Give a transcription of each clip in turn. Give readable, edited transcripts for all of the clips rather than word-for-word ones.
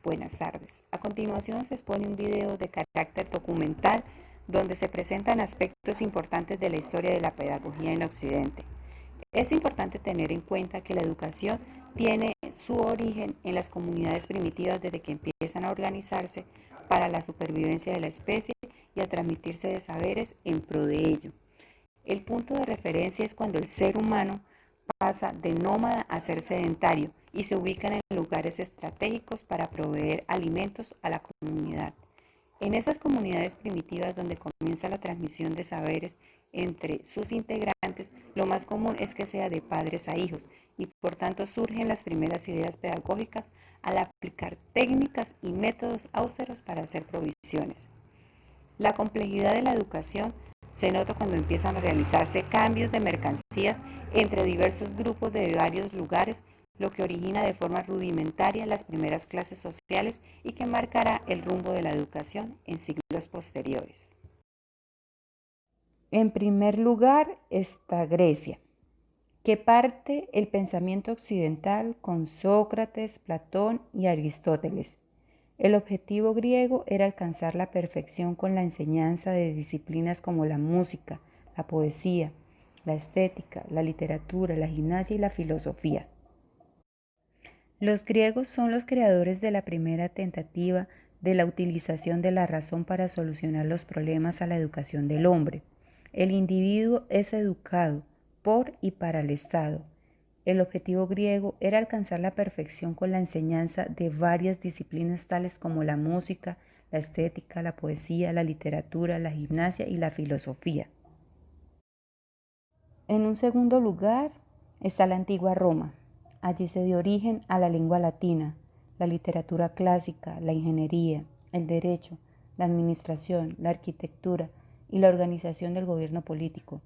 Buenas tardes. A continuación se expone un video de carácter documental donde se presentan aspectos importantes de la historia de la pedagogía en Occidente. Es importante tener en cuenta que la educación tiene su origen en las comunidades primitivas desde que empiezan a organizarse para la supervivencia de la especie y a transmitirse de saberes en pro de ello. El punto de referencia es cuando el ser humano pasa de nómada a ser sedentario y se ubican en lugares estratégicos para proveer alimentos a la comunidad. En esas comunidades primitivas donde comienza la transmisión de saberes entre sus integrantes, lo más común es que sea de padres a hijos y por tanto surgen las primeras ideas pedagógicas al aplicar técnicas y métodos austeros para hacer provisiones. La complejidad de la educación se nota cuando empiezan a realizarse cambios de mercancías entre diversos grupos de varios lugares, lo que origina de forma rudimentaria las primeras clases sociales y que marcará el rumbo de la educación en siglos posteriores. En primer lugar está Grecia, que parte el pensamiento occidental con Sócrates, Platón y Aristóteles. El objetivo griego era alcanzar la perfección con la enseñanza de disciplinas como la música, la poesía, la estética, la literatura, la gimnasia y la filosofía. Los griegos son los creadores de la primera tentativa de la utilización de la razón para solucionar los problemas a la educación del hombre. El individuo es educado por y para el Estado. El objetivo griego era alcanzar la perfección con la enseñanza de varias disciplinas tales como la música, la estética, la poesía, la literatura, la gimnasia y la filosofía. En un segundo lugar está la antigua Roma. Allí se dio origen a la lengua latina, la literatura clásica, la ingeniería, el derecho, la administración, la arquitectura y la organización del gobierno político.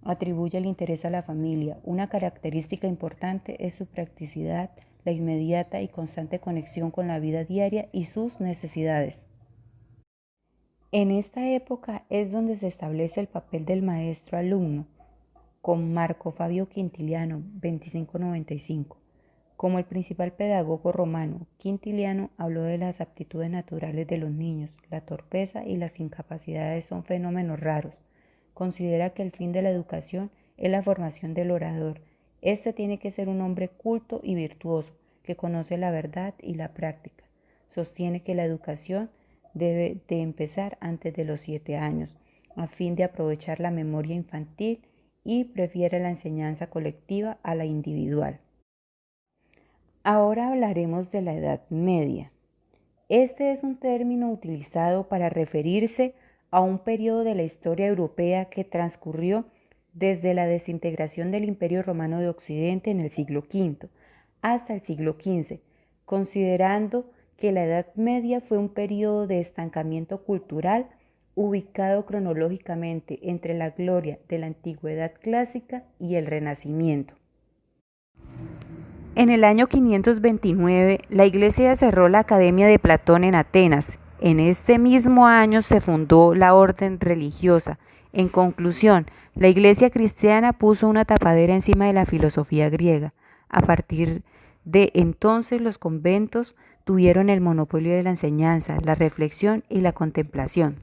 Atribuye el interés a la familia. Una característica importante es su practicidad, la inmediata y constante conexión con la vida diaria y sus necesidades. En esta época es donde se establece el papel del maestro-alumno, con Marco Fabio Quintiliano, 2595. Como el principal pedagogo romano, Quintiliano habló de las aptitudes naturales de los niños. La torpeza y las incapacidades son fenómenos raros. Considera que el fin de la educación es la formación del orador. Este tiene que ser un hombre culto y virtuoso, que conoce la verdad y la práctica. Sostiene que la educación debe de empezar antes de los 7 años, a fin de aprovechar la memoria infantil y prefiere la enseñanza colectiva a la individual. Ahora hablaremos de la Edad Media. Este es un término utilizado para referirse a un periodo de la historia europea que transcurrió desde la desintegración del Imperio Romano de Occidente en el siglo V hasta el siglo XV, considerando que la Edad Media fue un periodo de estancamiento cultural ubicado cronológicamente entre la gloria de la Antigüedad clásica y el Renacimiento. En el año 529, la Iglesia cerró la Academia de Platón en Atenas. En este mismo año se fundó la orden religiosa. En conclusión, la Iglesia cristiana puso una tapadera encima de la filosofía griega. A partir de entonces, los conventos tuvieron el monopolio de la enseñanza, la reflexión y la contemplación.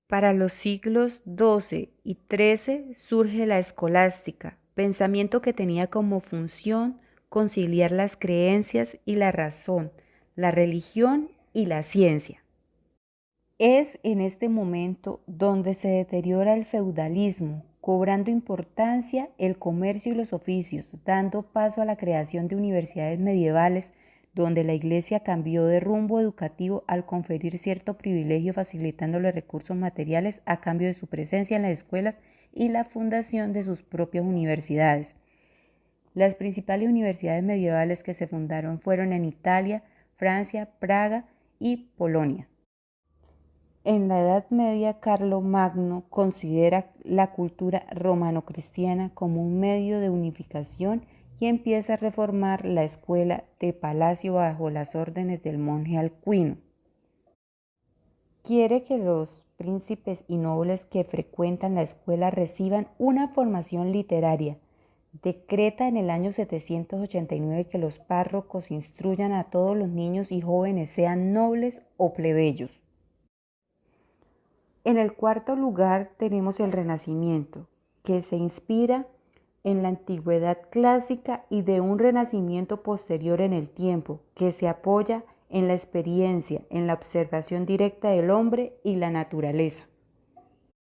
Para los siglos XII y XIII surge la escolástica, pensamiento que tenía como función conciliar las creencias y la razón, la religión y la ciencia. Es en este momento donde se deteriora el feudalismo, cobrando importancia el comercio y los oficios, dando paso a la creación de universidades medievales, donde la Iglesia cambió de rumbo educativo al conferir cierto privilegio facilitando los recursos materiales a cambio de su presencia en las escuelas y la fundación de sus propias universidades. Las principales universidades medievales que se fundaron fueron en Italia, Francia, Praga y Polonia. En la Edad Media, Carlomagno considera la cultura romano-cristiana como un medio de unificación y empieza a reformar la escuela de palacio bajo las órdenes del monje Alcuino. Quiere que los príncipes y nobles que frecuentan la escuela reciban una formación literaria, decreta en el año 789 que los párrocos instruyan a todos los niños y jóvenes, sean nobles o plebeyos. En el cuarto lugar tenemos el Renacimiento, que se inspira en la antigüedad clásica y de un renacimiento posterior en el tiempo, que se apoya en la experiencia, en la observación directa del hombre y la naturaleza.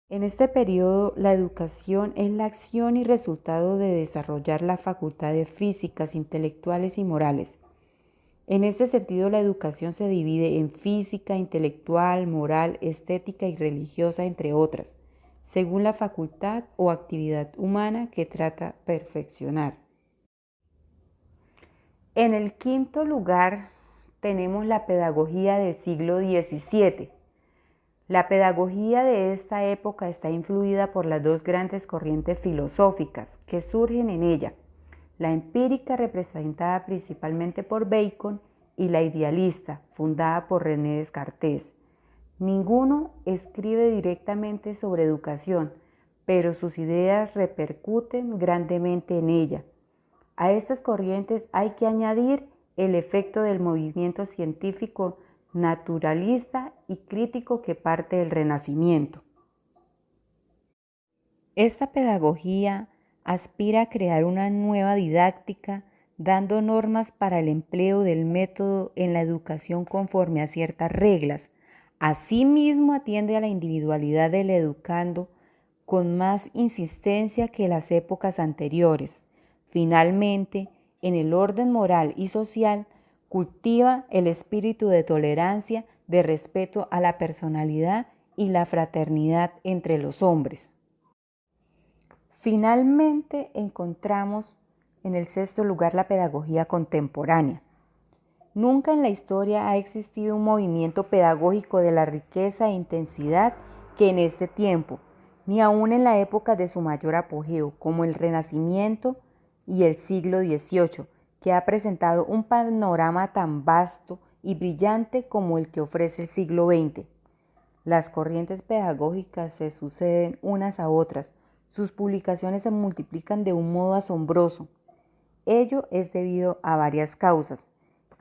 En este periodo, la educación es la acción y resultado de desarrollar las facultades físicas, intelectuales y morales. En este sentido, la educación se divide en física, intelectual, moral, estética y religiosa, entre otras, según la facultad o actividad humana que trata perfeccionar. En el quinto lugar, tenemos la pedagogía del siglo XVII. La pedagogía de esta época está influida por las dos grandes corrientes filosóficas que surgen en ella: la empírica, representada principalmente por Bacon, y la idealista, fundada por René Descartes. Ninguno escribe directamente sobre educación, pero sus ideas repercuten grandemente en ella. A estas corrientes hay que añadir el efecto del movimiento científico naturalista y crítico que parte del Renacimiento. Esta pedagogía aspira a crear una nueva didáctica, dando normas para el empleo del método en la educación conforme a ciertas reglas. Asimismo, atiende a la individualidad del educando con más insistencia que las épocas anteriores. Finalmente, en el orden moral y social, cultiva el espíritu de tolerancia, de respeto a la personalidad y la fraternidad entre los hombres. Finalmente, encontramos en el sexto lugar la pedagogía contemporánea. Nunca en la historia ha existido un movimiento pedagógico de la riqueza e intensidad que en este tiempo, ni aún en la época de su mayor apogeo, como el Renacimiento y el siglo XVIII, que ha presentado un panorama tan vasto y brillante como el que ofrece el siglo XX. Las corrientes pedagógicas se suceden unas a otras. Sus publicaciones se multiplican de un modo asombroso. Ello es debido a varias causas,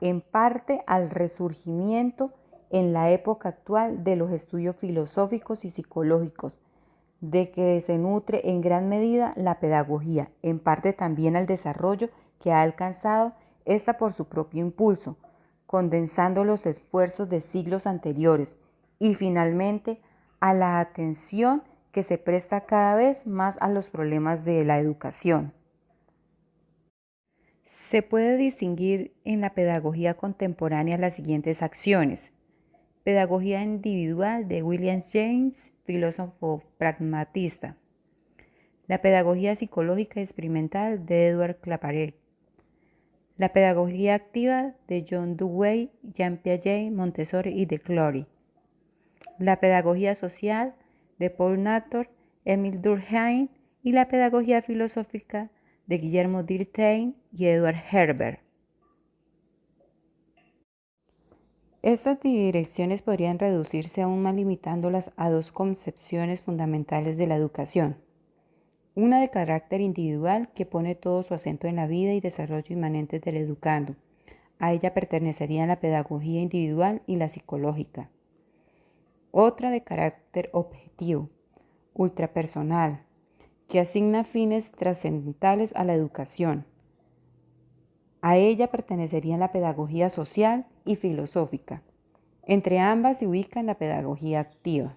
en parte al resurgimiento en la época actual de los estudios filosóficos y psicológicos, de que se nutre en gran medida la pedagogía, en parte también al desarrollo que ha alcanzado esta por su propio impulso, condensando los esfuerzos de siglos anteriores, y finalmente a la atención que se presta cada vez más a los problemas de la educación. Se puede distinguir en la pedagogía contemporánea las siguientes acciones: pedagogía individual de William James, filósofo pragmatista; la pedagogía psicológica experimental de Edward Claparède; la pedagogía activa de John Dewey, Jean Piaget, Montessori y de Clory; la pedagogía social de Paul Nator, Émile Durkheim, y la pedagogía filosófica de Guillermo Durkheim y Edward Herbert. Estas direcciones podrían reducirse aún más, limitándolas a dos concepciones fundamentales de la educación: una de carácter individual, que pone todo su acento en la vida y desarrollo inmanentes del educando. A ella pertenecerían la pedagogía individual y la psicológica. Otra de carácter objetivo, ultrapersonal, que asigna fines trascendentales a la educación. A ella pertenecerían la pedagogía social y filosófica. Entre ambas se ubica la pedagogía activa.